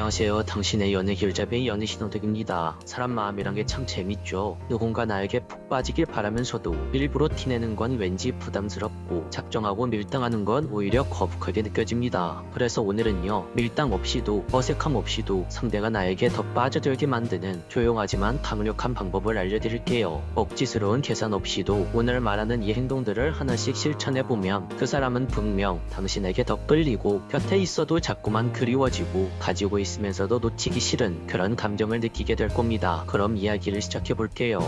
안녕하세요. 당신의 연애 길잡이 연애 신호덕입니다. 사람 마음이란 게 참 재밌죠. 누군가 나에게 푹 빠지길 바라면서도 일부러 티내는 건 왠지 부담스럽고 작정하고 밀당하는 건 오히려 거북하게 느껴집니다. 그래서 오늘은요, 밀당 없이도 어색함 없이도 상대가 나에게 더 빠져들게 만드는 조용하지만 강력한 방법을 알려드릴게요. 억지스러운 계산 없이도 오늘 말하는 이 행동들을 하나씩 실천해보면 그 사람은 분명 당신에게 더 끌리고 곁에 있어도 자꾸만 그리워지고 가지고 있으면서도 놓치기 싫은 그런 감정을 느끼게 될 겁니다. 그럼 이야기를 시작해볼게요.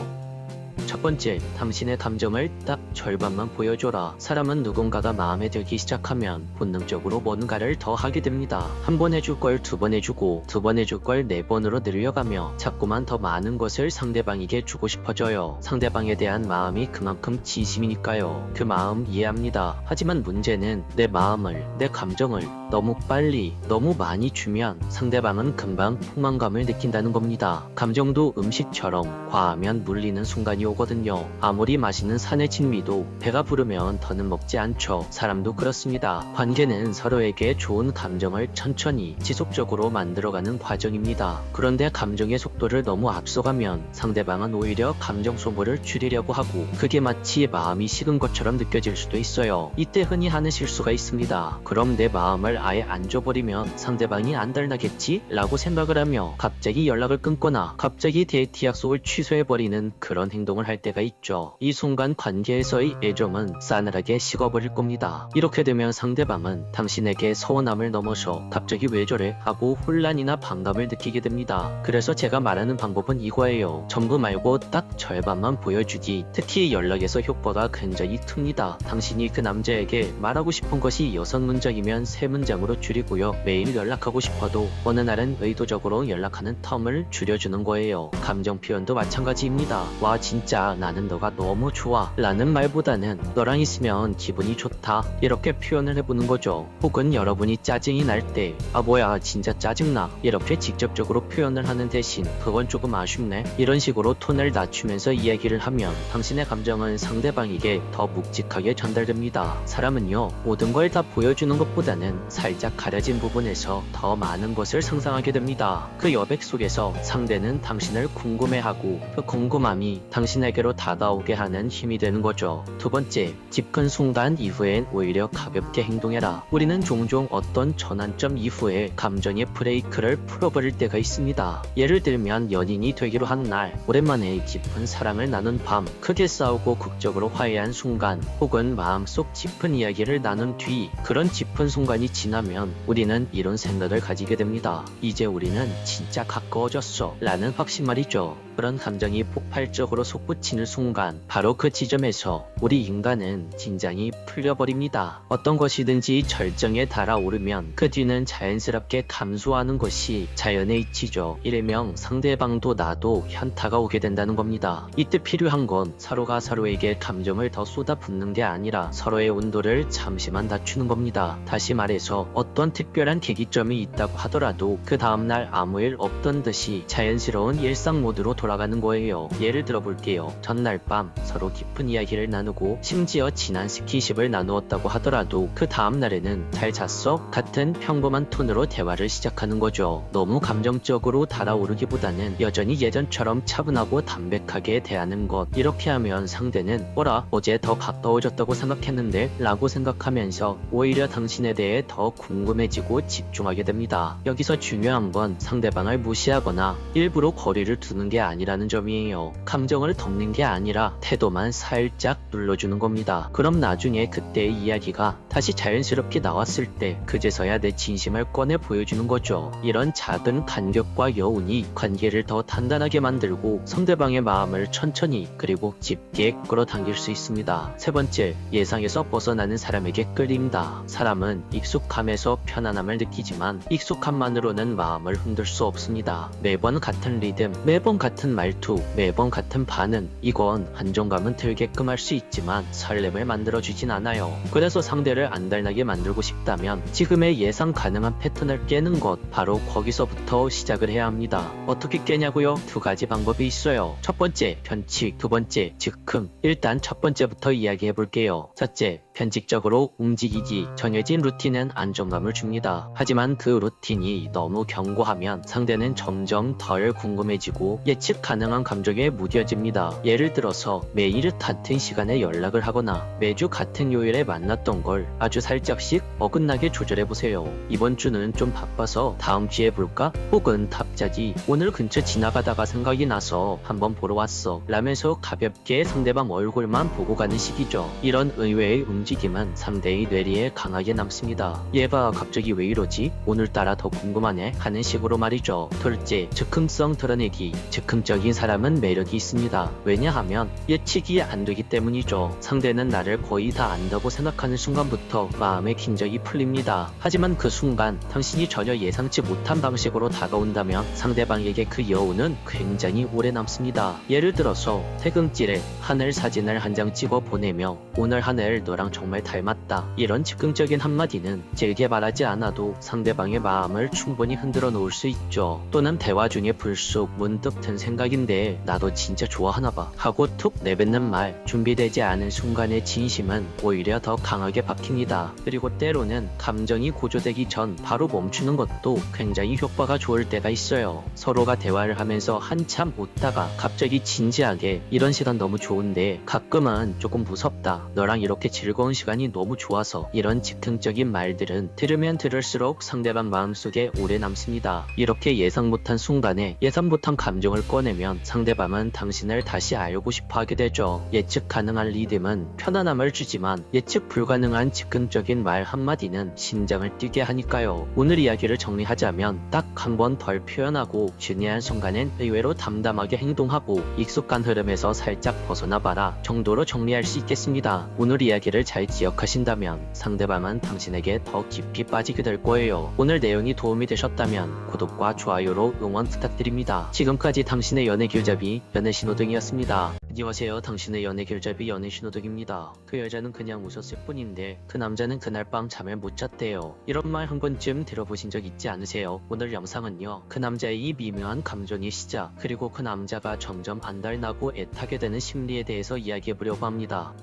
첫 번째, 당신의 감정을 딱 절반만 보여줘라. 사람은 누군가가 마음에 들기 시작하면 본능적으로 뭔가를 더 하게 됩니다. 한 번 해줄 걸 두 번 해주고 두 번 해줄 걸 네 번으로 늘려가며 자꾸만 더 많은 것을 상대방에게 주고 싶어져요. 상대방에 대한 마음이 그만큼 진심이니까요. 그 마음 이해합니다. 하지만 문제는 내 마음을, 내 감정을 너무 빨리, 너무 많이 주면 상대방은 금방 폭망감을 느낀다는 겁니다. 감정도 음식처럼 과하면 물리는 순간이 오거든요. 아무리 맛있는 산의 진미도 배가 부르면 더는 먹지 않죠. 사람도 그렇습니다. 관계는 서로에게 좋은 감정을 천천히 지속적으로 만들어가는 과정입니다. 그런데 감정의 속도를 너무 앞서가면 상대방은 오히려 감정 소모를 줄이려고 하고 그게 마치 마음이 식은 것처럼 느껴질 수도 있어요. 이때 흔히 하는 실수가 있습니다. 그럼 내 마음을 아예 안 줘버리면 상대방이 안 달나겠지? 라고 생각을 하며 갑자기 연락을 끊거나 갑자기 데이트 약속을 취소해버리는 그런 행동을 할 때가 있죠. 이 순간 관계에서의 애정은 싸늘하게 식어버릴 겁니다. 이렇게 되면 상대방은 당신에게 서운함을 넘어서 갑자기 왜 저래? 하고 혼란이나 반감을 느끼게 됩니다. 그래서 제가 말하는 방법은 이거예요. 전부 말고 딱 절반만 보여주기. 특히 연락에서 효과가 굉장히 큽니다. 당신이 그 남자에게 말하고 싶은 것이 6문장이면 3문장으로 줄이고요. 매일 연락하고 싶어도 어느 날은 의도적으로 연락하는 텀을 줄여주는 거예요. 감정 표현도 마찬가지입니다. 와 진짜 나는 너가 너무 좋아 라는 말보다는 너랑 있으면 기분이 좋다 이렇게 표현을 해보는 거죠. 혹은 여러분이 짜증이 날 때 아 뭐야 진짜 짜증나 이렇게 직접적으로 표현을 하는 대신 그건 조금 아쉽네 이런 식으로 톤을 낮추면서 이야기를 하면 당신의 감정은 상대방에게 더 묵직하게 전달됩니다. 사람은요, 모든 걸 다 보여주는 것보다는 살짝 가려진 부분에서 더 많은 것을 상상하게 됩니다. 그 여백 속에서 상대는 당신을 궁금해하고 그 궁금함이 당신에게로 다가오게 하는 힘이 되는 거죠. 두 번째, 짚은 순간 이후엔 오히려 가볍게 행동해라. 우리는 종종 어떤 전환점 이후에 감정의 브레이크를 풀어버릴 때가 있습니다. 예를 들면 연인이 되기로 한 날, 오랜만에 깊은 사랑을 나눈 밤, 크게 싸우고 극적으로 화해한 순간, 혹은 마음속 짚은 이야기를 나눈 뒤 그런 짚은 순간이 지나면 우리는 이런 생각을 가지게 됩니다. 이제 우리는 진짜 가까워졌어 라는 확신 말이죠. 그런 감정이 폭발적으로 솟구치는 순간 바로 그 지점에서 우리 인간은 긴장이 풀려버립니다. 어떤 것이든지 절정에 달아오르면 그 뒤는 자연스럽게 감소하는 것이 자연의 이치죠. 일명 상대방도 나도 현타가 오게 된다는 겁니다. 이때 필요한 건 서로가 서로에게 감정을 더 쏟아붓는 게 아니라 서로의 온도를 잠시만 낮추는 겁니다. 다시 말해서 어떤 특별한 계기점이 있다고 하더라도 그 다음날 아무 일 없던 듯이 자연스러운 일상 모드로 돌아가는 거예요. 예를 들어 볼게요. 전날 밤 서로 깊은 이야기를 나누고 심지어 지난 스킨십을 나누었다고 하더라도 그 다음날에는 잘 잤어? 같은 평범한 톤으로 대화를 시작하는 거죠. 너무 감정적으로 달아오르기보다는 여전히 예전처럼 차분하고 담백하게 대하는 것. 이렇게 하면 상대는 뭐라 어제 더 가까워졌다고 생각했는데 라고 생각하면서 오히려 당신에 대해 더 궁금해지고 집중하게 됩니다. 여기서 중요한 건 상대방을 무시하거나 일부러 거리를 두는 게 아니라는 점이에요. 감정을 덮는 게 아니라 태도만 살짝 눌러주는 겁니다. 그럼 나중에 그때의 이야기가 다시 자연스럽게 나왔을 때 그제서야 내 진심을 꺼내 보여주는 거죠. 이런 작은 간격과 여운이 관계를 더 단단하게 만들고 상대방의 마음을 천천히 그리고 깊게 끌어당길 수 있습니다. 세 번째, 예상에서 벗어나는 사람에게 끌린다. 사람은 익숙함에서 편안함을 느끼지만 익숙함만으로는 마음을 흔들 수 없습니다. 매번 같은 리듬, 매번 같은 말투, 매번 같은 반응, 이건 안정감은 들게끔 할 수 있지만 설렘을 만들어주진 않아요. 그래서 상대를 안달나게 만들고 싶다면 지금의 예상 가능한 패턴을 깨는 것, 바로 거기서부터 시작을 해야 합니다. 어떻게 깨냐고요? 두 가지 방법이 있어요. 첫 번째, 편식, 두 번째, 즉흥. 일단 첫 번째부터 이야기해 볼게요. 첫째, 변칙적으로 움직이기, 정해진 루틴은 안정감을 줍니다. 하지만 그 루틴이 너무 견고하면 상대는 점점 덜 궁금해지고 예측 가능한 감정에 무뎌집니다. 예를 들어서 매일 같은 시간에 연락을 하거나 매주 같은 요일에 만났던 걸 아주 살짝씩 어긋나게 조절해보세요. 이번 주는 좀 바빠서 다음 주에 볼까? 혹은 갑자기 오늘 근처 지나가다가 생각이 나서 한번 보러 왔어 라면서 가볍게 상대방 얼굴만 보고 가는 식이죠. 이런 의외의 움직임은 상대의 뇌리에 강하게 남습니다. 얘가 갑자기 왜 이러지? 오늘따라 더 궁금하네 하는 식으로 말이죠. 둘째, 즉흥성 드러내기. 즉흥적인 사람은 매력이 있습니다. 왜냐하면 예측이 안 되기 때문이죠. 상대는 나를 거의 다 안다고 생각하는 순간부터 마음의 긴장이 풀립니다. 하지만 그 순간 당신이 전혀 예상치 못한 방식으로 다가온다면 상대방에게 그 여운은 굉장히 오래 남습니다. 예를 들어서 퇴근길에 하늘 사진을 한 장 찍어 보내며 오늘 하늘 너랑 정말 닮았다. 이런 즉흥적인 한마디는 길게 말하지 않아도 상대방의 마음을 충분히 흔들어 놓을 수 있죠. 또는 대화 중에 불쑥 문득 든 생각인데 나도 진짜 좋아하나봐 하고 툭 내뱉는 말, 준비되지 않은 순간의 진심은 오히려 더 강하게 박힙니다. 그리고 때로는 감정이 고조되기 전 바로 멈추는 것도 굉장히 효과가 좋을 때가 있어요. 서로가 대화를 하면서 한참 웃다가 갑자기 진지하게 이런 시간 너무 좋은데 가끔은 조금 무섭다. 너랑 이렇게 즐거운 시간이 너무 좋아서. 이런 즉흥적인 말들은 들으면 들을수록 상대방 마음속에 오래 남습니다. 이렇게 예상 못한 순간에 예상 못한 감정을 꺼내면 상대방은 당신을 다시 알고 싶어 하게 되죠. 예측 가능한 리듬은 편안함을 주지만 예측 불가능한 즉흥적인 말 한마디는 심장을 뛰게 하니까요. 오늘 이야기를 정리하자면 딱 한 번 덜 표현하고 중요한 순간엔 의외로 담담하게 행동하고 익숙한 흐름에서 살짝 벗어나봐라 정도로 정리할 수 있겠습니다. 오늘 이야기를 잘 기억하신다면 상대방은 당신에게 더 깊이 빠지게 될 거예요. 오늘 내용이 도움이 되셨다면 구독과 좋아요로 응원 부탁드립니다. 지금까지 당신의 연애 길잡이 연애신호등이었습니다. 안녕하세요. 당신의 연애 길잡이 연애신호등입니다. 그 여자는 그냥 웃었을 뿐인데 그 남자는 그날 밤 잠을 못 잤대요. 이런 말 한 번쯤 들어보신 적 있지 않으세요? 오늘 영상은요, 그 남자의 이 미묘한 감정의 시작, 그리고 그 남자가 점점 안달나고 애타게 되는 심리에 대해서 이야기해보려고 합니다.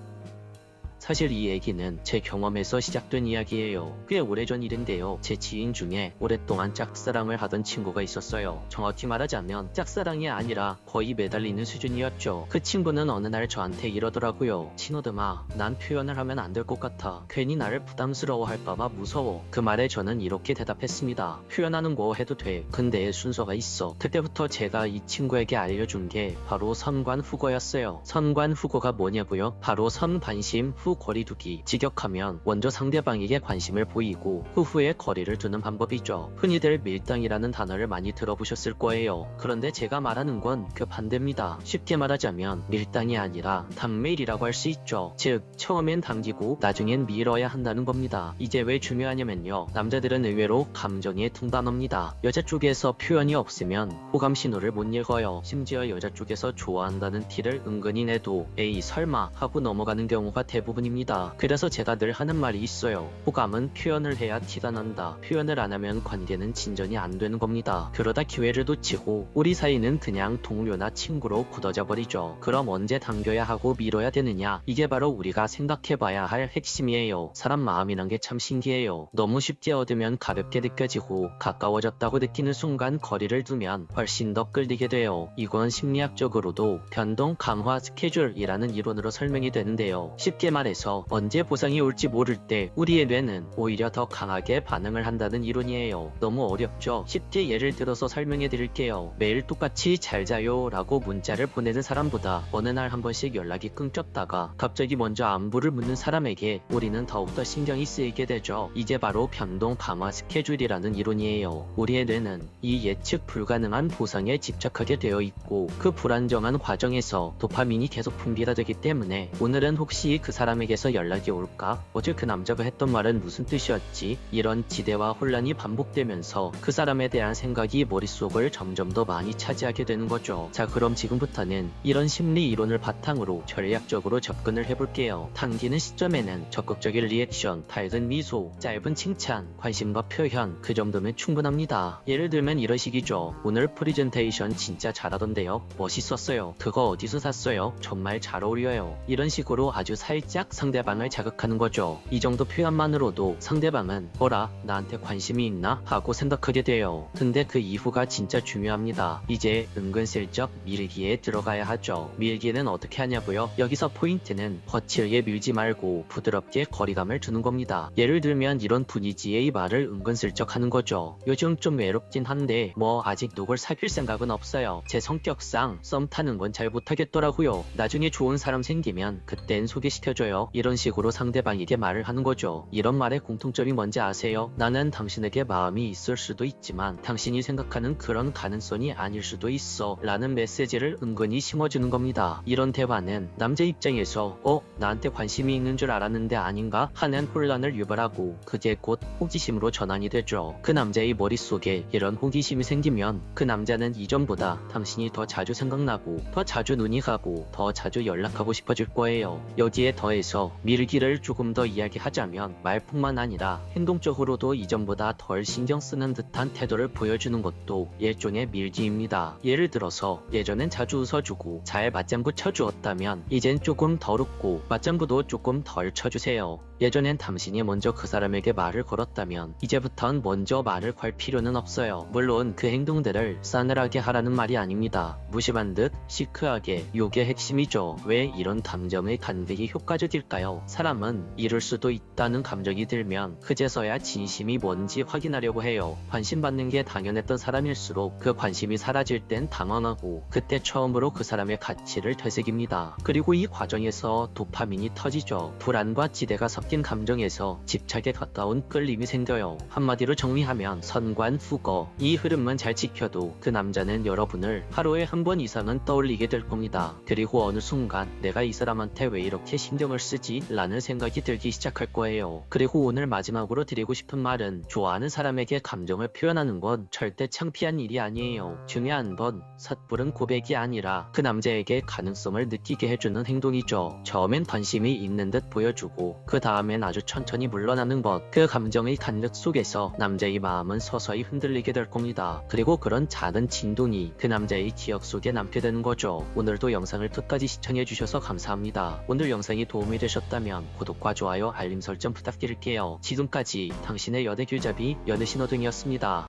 사실 이 얘기는 제 경험에서 시작된 이야기예요. 꽤 오래전 일인데요. 제 지인 중에 오랫동안 짝사랑을 하던 친구가 있었어요. 정확히 말하자면 짝사랑이 아니라 거의 매달리는 수준이었죠. 그 친구는 어느 날 저한테 이러더라고요. 신호등아, 난 표현을 하면 안 될 것 같아. 괜히 나를 부담스러워할까봐 무서워. 그 말에 저는 이렇게 대답했습니다. 표현하는 거 해도 돼. 근데 순서가 있어. 그때부터 제가 이 친구에게 알려준 게 바로 선관후거였어요. 선관후거가 뭐냐고요? 바로 선관심 후 거리두기. 직역하면 먼저 상대방에게 관심을 보이고 후에 거리를 두는 방법이죠. 흔히들 밀당이라는 단어를 많이 들어보셨을 거예요. 그런데 제가 말하는 건 그 반대입니다. 쉽게 말하자면 밀당이 아니라 당밀이라고 할 수 있죠. 즉 처음엔 당기고 나중엔 밀어야 한다는 겁니다. 이제 왜 중요하냐면요, 남자들은 의외로 감정에 둔감합니다. 여자 쪽에서 표현이 없으면 호감 신호를 못 읽어요. 심지어 여자 쪽에서 좋아한다는 티를 은근히 내도 에이 설마 하고 넘어가는 경우가 대부분입니다. 그래서 제가 늘 하는 말이 있어요. 호감은 표현을 해야 티가 난다. 표현을 안 하면 관계는 진전이 안 되는 겁니다. 그러다 기회를 놓치고 우리 사이는 그냥 동료나 친구로 굳어져 버리죠. 그럼 언제 당겨야 하고 밀어야 되느냐? 이게 바로 우리가 생각해봐야 할 핵심이에요. 사람 마음이란 게 참 신기해요. 너무 쉽게 얻으면 가볍게 느껴지고 가까워졌다고 느끼는 순간 거리를 두면 훨씬 더 끌리게 돼요. 이건 심리학적으로도 변동 강화 스케줄이라는 이론으로 설명이 되는데요. 쉽게 말해서 언제 보상이 올지 모를 때 우리의 뇌는 오히려 더 강하게 반응을 한다는 이론이에요. 너무 어렵죠? 쉽게 예를 들어서 설명해 드릴게요. 매일 똑같이 잘 자요 라고 문자를 보내는 사람보다 어느 날 한 번씩 연락이 끊겼다가 갑자기 먼저 안부를 묻는 사람에게 우리는 더욱더 신경이 쓰이게 되죠. 이게 바로 변동 강화 스케줄이라는 이론이에요. 우리의 뇌는 이 예측 불가능한 보상에 집착하게 되어 있고 그 불안정한 과정에서 도파민이 계속 분비가 되기 때문에 오늘은 혹시 그 사람에게서 연락이 올까? 어제 그 남자가 했던 말은 무슨 뜻이었지? 이런 지대와 혼란이 반복되면서 그 사람에 대한 생각이 머릿속을 점점 더 많이 차지하게 되는 거죠. 자, 그럼 지금부터는 이런 심리 이론을 바탕으로 전략적으로 접근을 해볼게요. 당기는 시점에는 적극적인 리액션, 밝은 미소, 짧은 칭찬, 관심과 표현, 그 정도면 충분합니다. 예를 들면 이런 식이죠. 오늘 프리젠테이션 진짜 잘하던데요? 멋있었어요. 그거 어디서 샀어요? 정말 잘 어울려요. 이런 식으로 아주 살짝 상대방을 자극하는 거죠. 이 정도 표현만으로도 상대방은 어라 나한테 관심이 있나 하고 생각하게 돼요. 근데 그 이후가 진짜 중요합니다. 이제 은근슬쩍 밀기에 들어가야 하죠. 밀기는 어떻게 하냐고요? 여기서 포인트는 거칠게 밀지 말고 부드럽게 거리감을 두는 겁니다. 예를 들면 이런 분위기의 말을 은근슬쩍 하는 거죠. 요즘 좀 외롭긴 한데 뭐 아직 누굴 사귈 생각은 없어요. 제 성격상 썸 타는 건 잘 못하겠더라고요. 나중에 좋은 사람 생기면 그땐 소개시켜줘요. 이런 식으로 상대방에게 말을 하는 거죠. 이런 말의 공통점이 뭔지 아세요? 나는 당신에게 마음이 있을 수도 있지만 당신이 생각하는 그런 가능성이 아닐 수도 있어 라는 메시지를 은근히 심어주는 겁니다. 이런 대화는 남자 입장에서 나한테 관심이 있는 줄 알았는데 아닌가 하는 혼란을 유발하고 그게 곧 호기심으로 전환이 되죠. 그 남자의 머릿속에 이런 호기심이 생기면 그 남자는 이전보다 당신이 더 자주 생각나고 더 자주 눈이 가고 더 자주 연락하고 싶어질 거예요. 여기에 더해서 밀기를 조금 더 이야기하자면 말뿐만 아니라 행동적으로도 이전보다 덜 신경 쓰는 듯한 태도를 보여주는 것도 일종의 밀기입니다. 예를 들어서 예전엔 자주 웃어주고 잘 맞장구 쳐주었다면 이젠 조금 덜 웃고 맞장구도 조금 덜 쳐주세요. 예전엔 당신이 먼저 그 사람에게 말을 걸었다면 이제부턴 먼저 말을 걸 필요는 없어요. 물론 그 행동들을 싸늘하게 하라는 말이 아닙니다. 무심한 듯 시크하게, 요게 핵심이죠. 왜 이런 감정의 간극이 효과적일까요? 사람은 이럴 수도 있다는 감정이 들면 그제서야 진심이 뭔지 확인하려고 해요. 관심받는 게 당연했던 사람일수록 그 관심이 사라질 땐 당황하고 그때 처음으로 그 사람의 가치를 되새깁니다. 그리고 이 과정에서 도파민이 터지죠. 불안과 기대가 섞인 감정에서 집착에 가까운 끌림이 생겨요. 한마디로 정리하면 선관후거. 이 흐름만 잘 지켜도 그 남자는 여러분을 하루에 한 번 이상은 떠올리게 될 겁니다. 그리고 어느 순간 내가 이 사람한테 왜 이렇게 신경을 쓰지? 라는 생각이 들기 시작할 거예요. 그리고 오늘 마지막으로 드리고 싶은 말은 좋아하는 사람에게 감정을 표현하는 건 절대 창피한 일이 아니에요. 중요한 건 섣부른 고백이 아니라 그 남자에게 가능성을 느끼게 해주는 행동이죠. 처음엔 관심이 있는 듯 보여주고 그 다음엔 아주 천천히 물러나는 것. 그 감정의 간극 속에서 남자의 마음은 서서히 흔들리게 될 겁니다. 그리고 그런 작은 진동이 그 남자의 기억 속에 남게 되는 거죠. 오늘도 영상을 끝까지 시청해주셔서 감사합니다. 오늘 영상이 도움이 되셨다면 구독과 좋아요, 알림 설정 부탁드릴게요. 지금까지 당신의 연애 길잡이 연애신호등이었습니다.